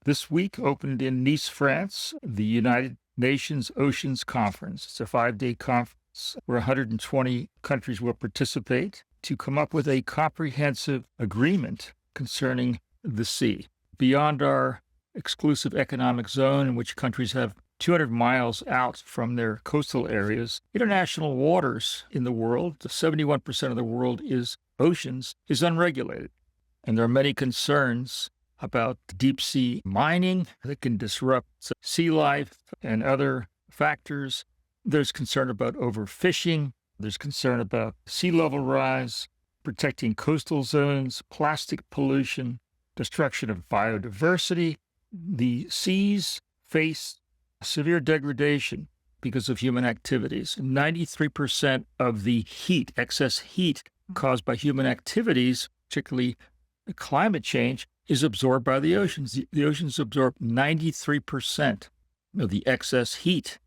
This week opened in Nice, France, the United Nations Oceans Conference. It's a 5-day conference where 120 countries will participate to come up with a comprehensive agreement concerning the sea. Beyond our exclusive economic zone, in which countries have 200 miles out from their coastal areas, international waters in the world, 71% of the world is oceans, is unregulated. And there are many concerns about deep sea mining that can disrupt sea life and other factors. There's concern about overfishing. There's concern about sea level rise, protecting coastal zones, plastic pollution, destruction of biodiversity. The seas face severe degradation because of human activities. 93% of the heat, excess heat caused by human activities, particularly climate change, is absorbed by the oceans. The oceans absorb 93% of the excess heat,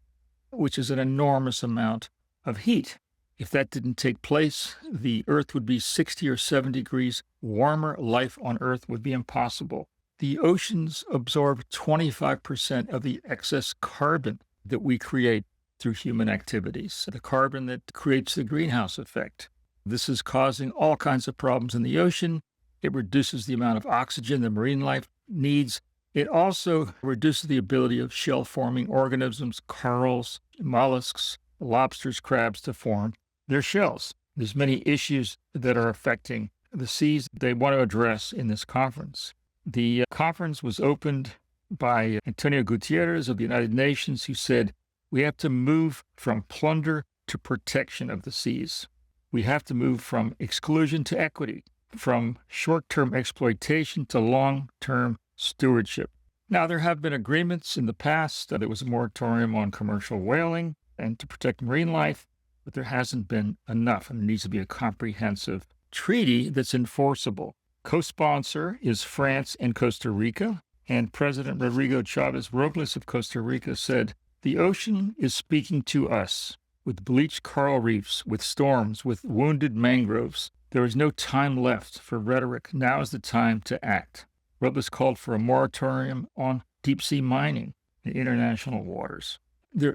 which is an enormous amount of heat. If that didn't take place, the Earth would be 60 or 70 degrees warmer. Life on Earth would be impossible. The oceans absorb 25% of the excess carbon that we create through human activities, the carbon that creates the greenhouse effect. This is causing all kinds of problems in the ocean. It reduces the amount of oxygen that marine life needs. It also reduces the ability of shell-forming organisms, corals, mollusks, lobsters, crabs to form their shells. There's many issues that are affecting the seas they want to address in this conference. The conference was opened by Antonio Gutierrez of the United Nations, who said, we have to move from plunder to protection of the seas. We have to move from exclusion to equity, from short-term exploitation to long-term stewardship. Now, there have been agreements in the past. There was a moratorium on commercial whaling and to protect marine life, but there hasn't been enough, and there needs to be a comprehensive treaty that's enforceable. Co-sponsor is France and Costa Rica, and President Rodrigo Chavez Robles of Costa Rica said, the ocean is speaking to us with bleached coral reefs, with storms, with wounded mangroves. There is no time left for rhetoric. Now is the time to act. Robles called for a moratorium on deep-sea mining in international waters.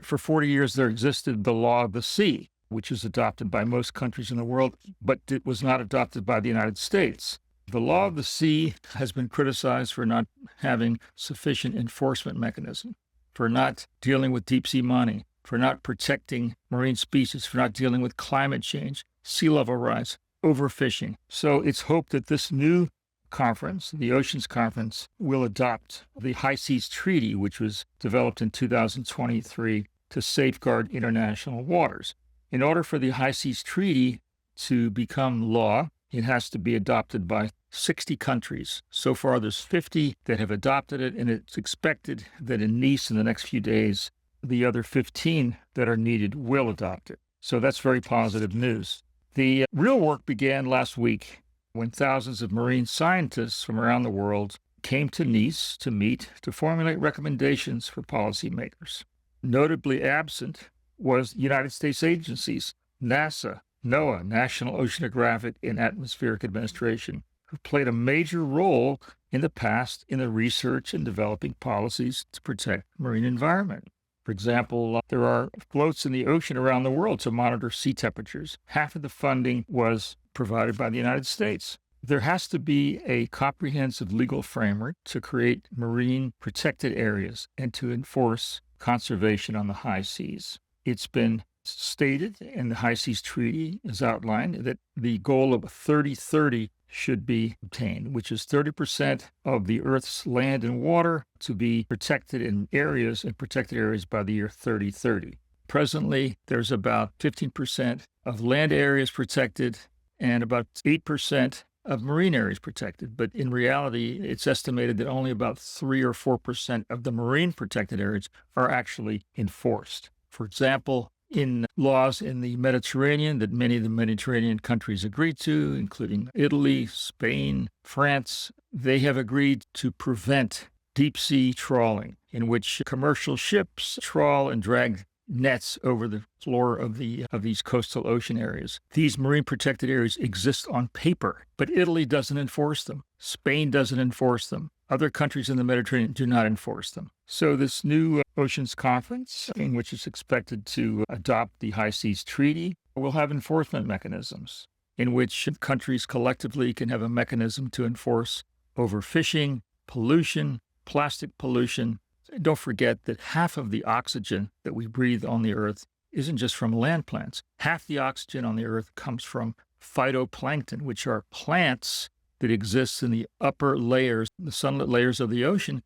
For 40 years, there existed the law of the sea, which is adopted by most countries in the world, but it was not adopted by the United States. The law of the sea has been criticized for not having sufficient enforcement mechanism, for not dealing with deep-sea mining, for not protecting marine species, for not dealing with climate change, sea level rise, overfishing. So it's hoped that this new conference, the Oceans Conference, will adopt the High Seas Treaty, which was developed in 2023 to safeguard international waters. In order for the High Seas Treaty to become law, it has to be adopted by 60 countries. So far, there's 50 that have adopted it, and it's expected that in Nice in the next few days, the other 15 that are needed will adopt it. So that's very positive news. The real work began last week when thousands of marine scientists from around the world came to Nice to meet to formulate recommendations for policymakers. Notably absent was United States agencies, NASA, NOAA, National Oceanographic and Atmospheric Administration, who played a major role in the past in the research and developing policies to protect marine environment. For example, there are floats in the ocean around the world to monitor sea temperatures. Half of the funding was provided by the United States. There has to be a comprehensive legal framework to create marine protected areas and to enforce conservation on the high seas. It's been stated in the High Seas Treaty, as outlined, that the goal of 30-30 should be obtained, which is 30% of the Earth's land and water to be protected in protected areas by the year 2030. Presently, there's about 15% of land areas protected and about 8% of marine areas protected. But in reality, it's estimated that only about 3 or 4% of the marine protected areas are actually enforced. For example, in laws in the Mediterranean that many of the Mediterranean countries agreed to, including Italy, Spain, France, they have agreed to prevent deep-sea trawling, in which commercial ships trawl and drag nets over the floor of these coastal ocean areas. These marine protected areas exist on paper, but Italy doesn't enforce them. Spain doesn't enforce them. Other countries in the Mediterranean do not enforce them. So this new Oceans Conference, in which is expected to adopt the High Seas Treaty, will have enforcement mechanisms in which countries collectively can have a mechanism to enforce overfishing, pollution, plastic pollution. Don't forget that half of the oxygen that we breathe on the Earth isn't just from land plants. Half the oxygen on the Earth comes from phytoplankton, which are plants that exist in the upper layers, the sunlit layers of the ocean,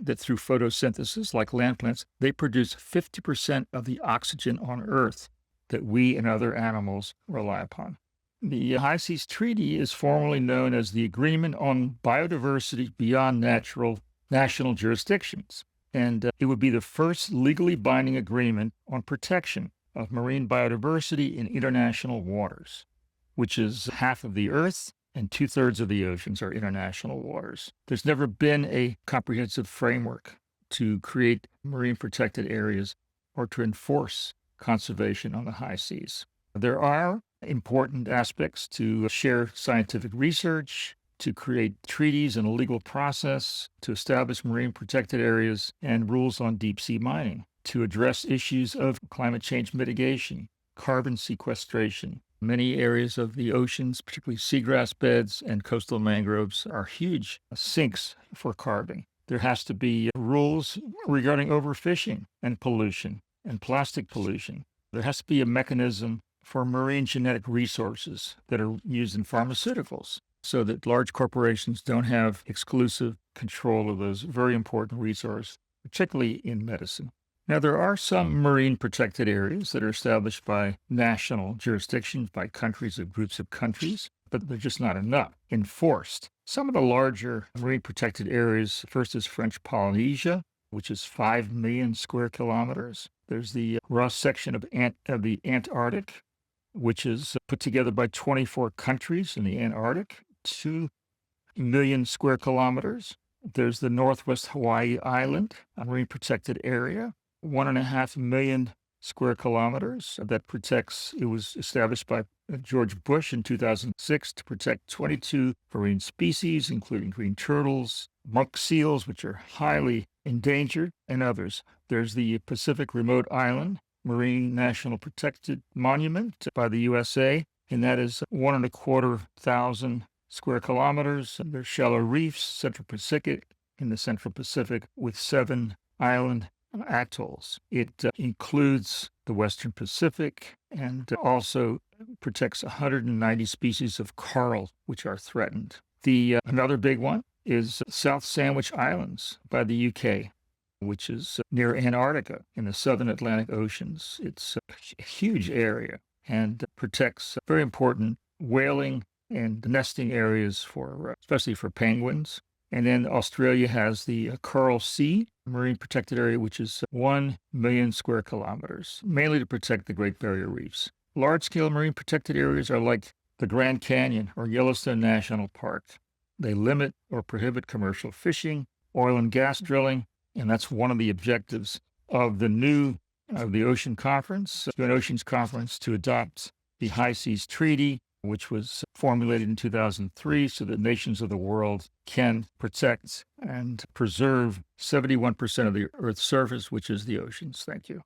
that through photosynthesis, like land plants, they produce 50% of the oxygen on Earth that we and other animals rely upon. The High Seas Treaty is formally known as the Agreement on Biodiversity Beyond National Jurisdictions, and it would be the first legally binding agreement on protection of marine biodiversity in international waters, which is half of the Earth and 2/3 of the oceans are international waters. There's never been a comprehensive framework to create marine protected areas or to enforce conservation on the high seas. There are important aspects to share scientific research, to create treaties and a legal process, to establish marine protected areas and rules on deep sea mining, to address issues of climate change mitigation, carbon sequestration. Many areas of the oceans, particularly seagrass beds and coastal mangroves, are huge sinks for carbon. There has to be rules regarding overfishing and pollution and plastic pollution. There has to be a mechanism for marine genetic resources that are used in pharmaceuticals so that large corporations don't have exclusive control of those very important resources, particularly in medicine. Now, there are some marine protected areas that are established by national jurisdictions, by countries or groups of countries, but they're just not enough enforced. Some of the larger marine protected areas, first is French Polynesia, which is 5 million square kilometers. There's the Ross section of the Antarctic, which is put together by 24 countries in the Antarctic, 2 million square kilometers. There's the Northwest Hawaii Island, a marine protected area, 1.5 million square kilometers that protects. It was established by George Bush in 2006 to protect 22 marine species, including green turtles, monk seals, which are highly endangered, and others. There's the Pacific Remote Island Marine National Protected Monument by the USA, and that is 1,250 square kilometers. There's shallow reefs, Central Pacific, in the Central Pacific, with 7 island atolls. It includes the Western Pacific and also protects 190 species of coral, which are threatened. Another big one is South Sandwich Islands by the UK, which is near Antarctica in the southern Atlantic Oceans. It's a huge area and protects very important whaling and nesting areas especially for penguins. And then Australia has the Coral Sea Marine Protected Area, which is 1 million square kilometers, mainly to protect the Great Barrier Reefs. Large-scale marine protected areas are like the Grand Canyon or Yellowstone National Park. They limit or prohibit commercial fishing, oil and gas drilling, and that's one of the objectives of the Ocean Conference, UN Oceans Conference, to adopt the High Seas Treaty, which was formulated in 2003 so that nations of the world can protect and preserve 71% of the Earth's surface, which is the oceans. Thank you.